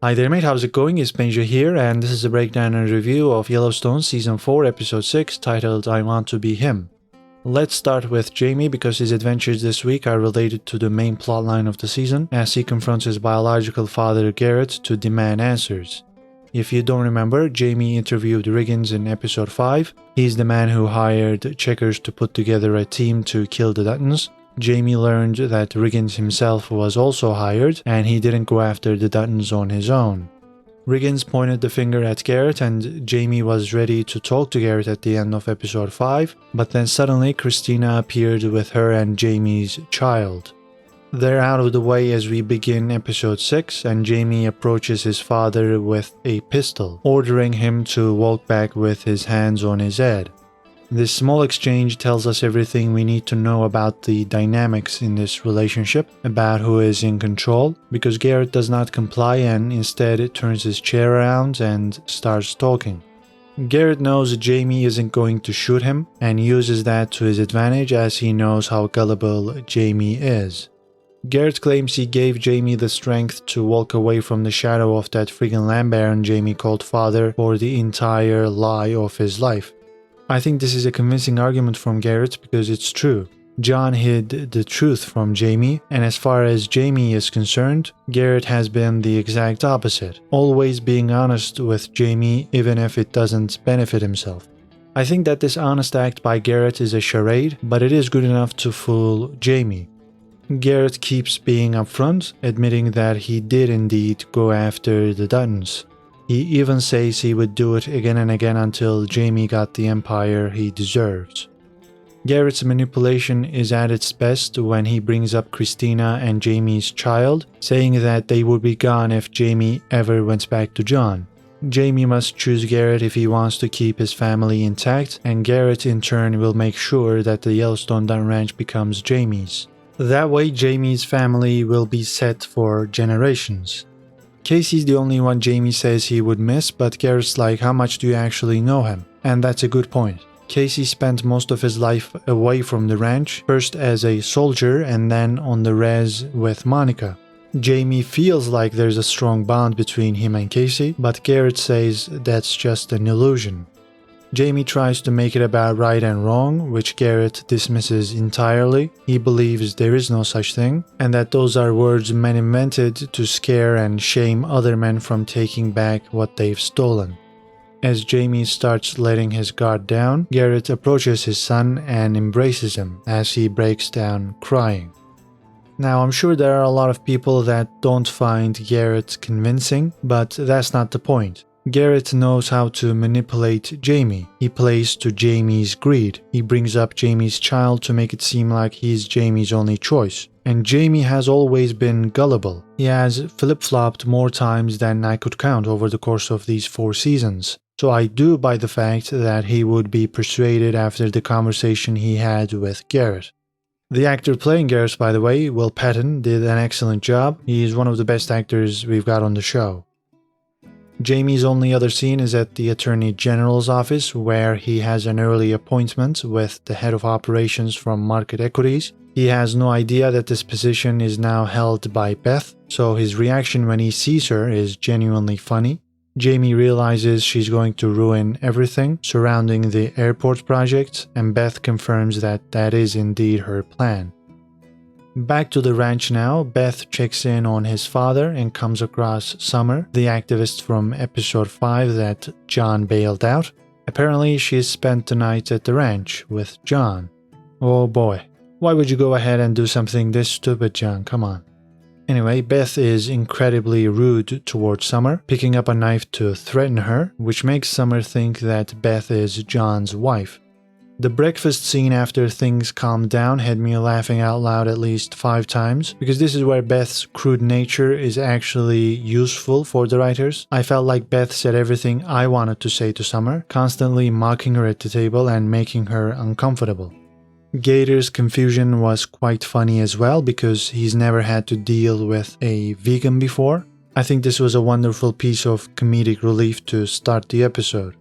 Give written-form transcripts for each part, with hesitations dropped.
Hi there mate, how's it going? It's Benja here, and this is a breakdown and review of Yellowstone Season 4 Episode 6 titled I Want to Be Him. Let's start with Jamie because his adventures this week are related to the main plotline of the season as he confronts his biological father Garrett to demand answers. If you don't remember, Jamie interviewed Riggins in Episode 5. He's the man who hired checkers to put together a team to kill the Duttons. Jamie learned that Riggins himself was also hired, and he didn't go after the Duttons on his own. Riggins pointed the finger at Garrett, and Jamie was ready to talk to Garrett at the end of Episode 5, but then suddenly Christina appeared with her and Jamie's child. They're out of the way as we begin Episode 6, and Jamie approaches his father with a pistol, ordering him to walk back with his hands on his head. This small exchange tells us everything we need to know about the dynamics in this relationship, about who is in control, because Garrett does not comply and instead turns his chair around and starts talking. Garrett knows Jamie isn't going to shoot him and uses that to his advantage as he knows how gullible Jamie is. Garrett claims he gave Jamie the strength to walk away from the shadow of that friggin' lamb baron Jamie called father for the entire lie of his life. I think this is a convincing argument from Garrett because it's true. John hid the truth from Jamie, and as far as Jamie is concerned, Garrett has been the exact opposite, always being honest with Jamie even if it doesn't benefit himself. I think that this honest act by Garrett is a charade, but it is good enough to fool Jamie. Garrett keeps being upfront, admitting that he did indeed go after the Duttons. He even says he would do it again and again until Jamie got the empire he deserves. Garrett's manipulation is at its best when he brings up Christina and Jamie's child, saying that they would be gone if Jamie ever went back to John. Jamie must choose Garrett if he wants to keep his family intact, and Garrett in turn will make sure that the Yellowstone Dun Ranch becomes Jamie's. That way Jamie's family will be set for generations. Kayce's the only one Jamie says he would miss, but Garrett's like, how much do you actually know him? And that's a good point. Kayce spent most of his life away from the ranch, first as a soldier and then on the res with Monica. Jamie feels like there's a strong bond between him and Kayce, but Garrett says that's just an illusion. Jamie tries to make it about right and wrong, which Garrett dismisses entirely. He believes there is no such thing, and that those are words men invented to scare and shame other men from taking back what they've stolen. As Jamie starts letting his guard down, Garrett approaches his son and embraces him as he breaks down crying. Now, I'm sure there are a lot of people that don't find Garrett convincing, but that's not the point. Garrett knows how to manipulate Jamie. He plays to Jamie's greed. He brings up Jamie's child to make it seem like he's Jamie's only choice. And Jamie has always been gullible. He has flip-flopped more times than I could count over the course of these 4 seasons. So I do buy the fact that he would be persuaded after the conversation he had with Garrett. The actor playing Garrett, by the way, Will Patton, did an excellent job. He's one of the best actors we've got on the show. Jamie's only other scene is at the Attorney General's office, where he has an early appointment with the head of operations from Market Equities. He has no idea that this position is now held by Beth, so his reaction when he sees her is genuinely funny. Jamie realizes she's going to ruin everything surrounding the airport project, and Beth confirms that that is indeed her plan. Back to the ranch now, Beth checks in on his father and comes across Summer, the activist from Episode 5 that John bailed out. Apparently, she's spent the night at the ranch with John. Oh boy, why would you go ahead and do something this stupid, John? Come on. Anyway, Beth is incredibly rude towards Summer, picking up a knife to threaten her, which makes Summer think that Beth is John's wife. The breakfast scene after things calmed down had me laughing out loud at least 5 times, because this is where Beth's crude nature is actually useful for the writers. I felt like Beth said everything I wanted to say to Summer, constantly mocking her at the table and making her uncomfortable. Gator's confusion was quite funny as well, because he's never had to deal with a vegan before. I think this was a wonderful piece of comedic relief to start the episode.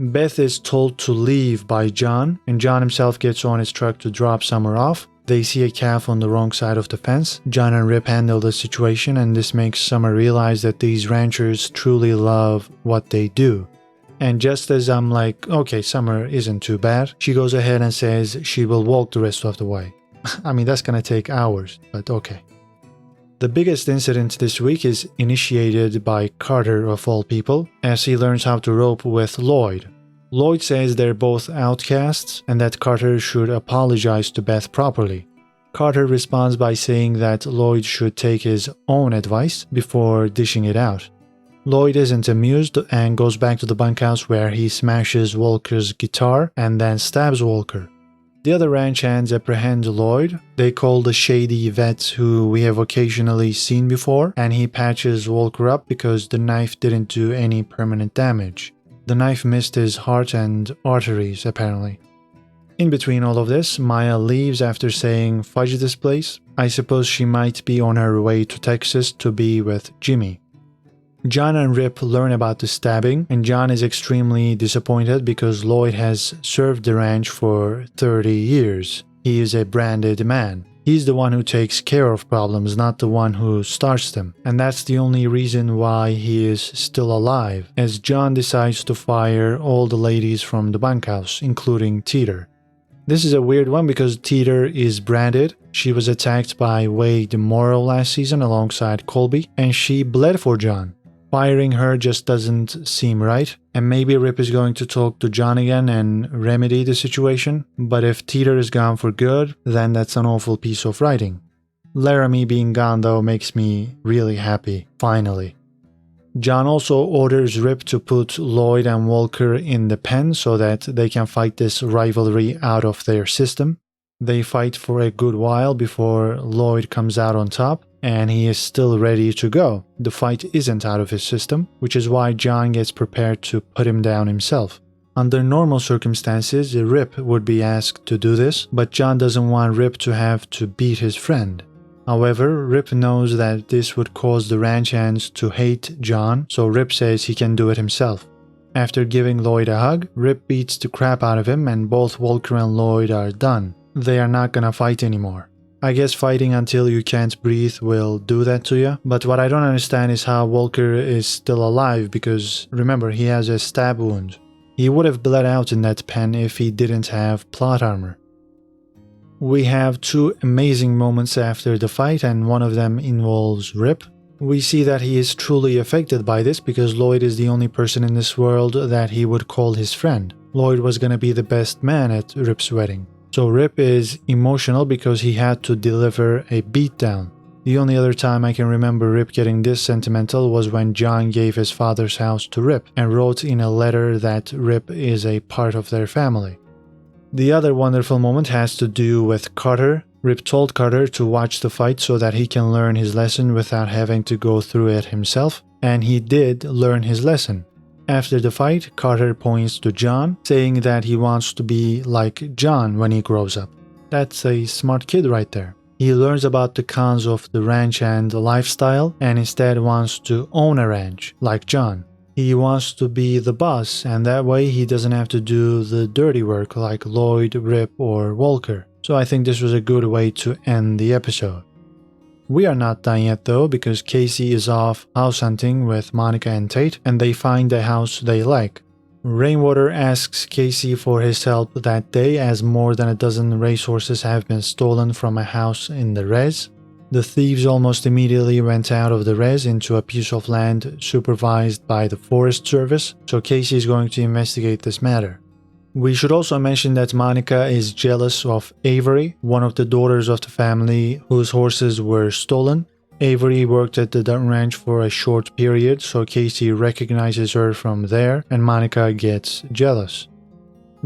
Beth is told to leave by John, and John himself gets on his truck to drop Summer off. They see a calf on the wrong side of the fence. John and Rip handle the situation, and this makes Summer realize that these ranchers truly love what they do. And just as I'm like, okay, Summer isn't too bad, she goes ahead and says she will walk the rest of the way. I mean, that's gonna take hours, but okay. The biggest incident this week is initiated by Carter of all people, as he learns how to rope with Lloyd. Lloyd says they're both outcasts and that Carter should apologize to Beth properly. Carter responds by saying that Lloyd should take his own advice before dishing it out. Lloyd isn't amused and goes back to the bunkhouse where he smashes Walker's guitar and then stabs Walker. The other ranch hands apprehend Lloyd. They call the shady vet who we have occasionally seen before, and he patches Walker up because the knife didn't do any permanent damage. The knife missed his heart and arteries, apparently. In between all of this, Maya leaves after saying, "Fudge this place." I suppose she might be on her way to Texas to be with Jimmy. John and Rip learn about the stabbing, and John is extremely disappointed because Lloyd has served the ranch for 30 years. He is a branded man. He's the one who takes care of problems, not the one who starts them. And that's the only reason why he is still alive, as John decides to fire all the ladies from the bunkhouse, including Teeter. This is a weird one because Teeter is branded. She was attacked by Wade Morrow last season alongside Colby, and she bled for John. Firing her just doesn't seem right, and maybe Rip is going to talk to John again and remedy the situation, but if Teeter is gone for good, then that's an awful piece of writing. Laramie being gone though makes me really happy, finally. John also orders Rip to put Lloyd and Walker in the pen so that they can fight this rivalry out of their system. They fight for a good while before Lloyd comes out on top, and he is still ready to go. The fight isn't out of his system, which is why John gets prepared to put him down himself. Under normal circumstances, Rip would be asked to do this, but John doesn't want Rip to have to beat his friend. However, Rip knows that this would cause the ranch hands to hate John, so Rip says he can do it himself. After giving Lloyd a hug, Rip beats the crap out of him and both Walker and Lloyd are done. They are not gonna fight anymore. I guess fighting until you can't breathe will do that to you, but what I don't understand is how Walker is still alive because, remember, he has a stab wound. He would have bled out in that pen if he didn't have plot armor. We have two amazing moments after the fight, and one of them involves Rip. We see that he is truly affected by this because Lloyd is the only person in this world that he would call his friend. Lloyd was gonna be the best man at Rip's wedding. So Rip is emotional because he had to deliver a beatdown. The only other time I can remember Rip getting this sentimental was when John gave his father's house to Rip and wrote in a letter that Rip is a part of their family. The other wonderful moment has to do with Carter. Rip told Carter to watch the fight so that he can learn his lesson without having to go through it himself, and he did learn his lesson. After the fight, Carter points to John, saying that he wants to be like John when he grows up. That's a smart kid right there. He learns about the cons of the ranch and the lifestyle and instead wants to own a ranch, like John. He wants to be the boss, and that way he doesn't have to do the dirty work like Lloyd, Rip, or Walker. So I think this was a good way to end the episode. We are not done yet though, because Kayce is off house hunting with Monica and Tate, and they find a house they like. Rainwater asks Kayce for his help that day as more than a dozen racehorses have been stolen from a house in the res. The thieves almost immediately went out of the res into a piece of land supervised by the Forest Service, so Kayce is going to investigate this matter. We should also mention that Monica is jealous of Avery, one of the daughters of the family whose horses were stolen. Avery worked at the Dutton Ranch for a short period, so Kayce recognizes her from there, and Monica gets jealous.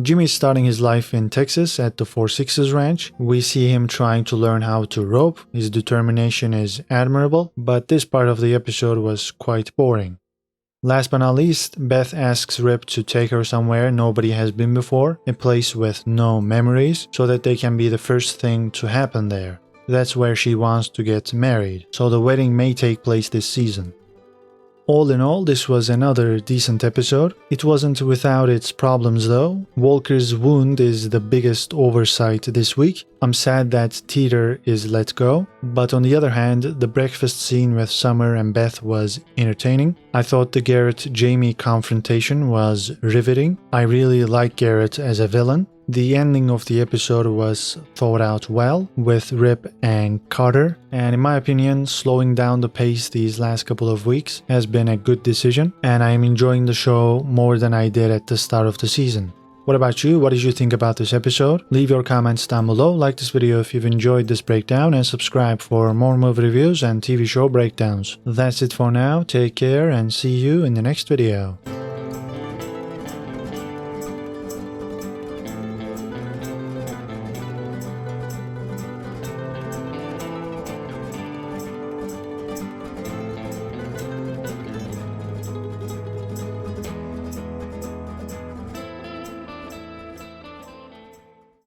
Jimmy is starting his life in Texas at the 4-6's ranch. We see him trying to learn how to rope. His determination is admirable, but this part of the episode was quite boring. Last but not least, Beth asks Rip to take her somewhere nobody has been before, a place with no memories, so that they can be the first thing to happen there. That's where she wants to get married, so the wedding may take place this season. All in all, this was another decent episode. It wasn't without its problems though. Walker's wound is the biggest oversight this week. I'm sad that Teeter is let go, but on the other hand, the breakfast scene with Summer and Beth was entertaining. I thought the Garrett-Jamie confrontation was riveting. I really like Garrett as a villain. The ending of the episode was thought out well with Rip and Carter, and in my opinion, slowing down the pace these last couple of weeks has been a good decision, and I am enjoying the show more than I did at the start of the season. What about you? What did you think about this episode? Leave your comments down below, like this video if you've enjoyed this breakdown, and subscribe for more movie reviews and TV show breakdowns. That's it for now, take care and see you in the next video.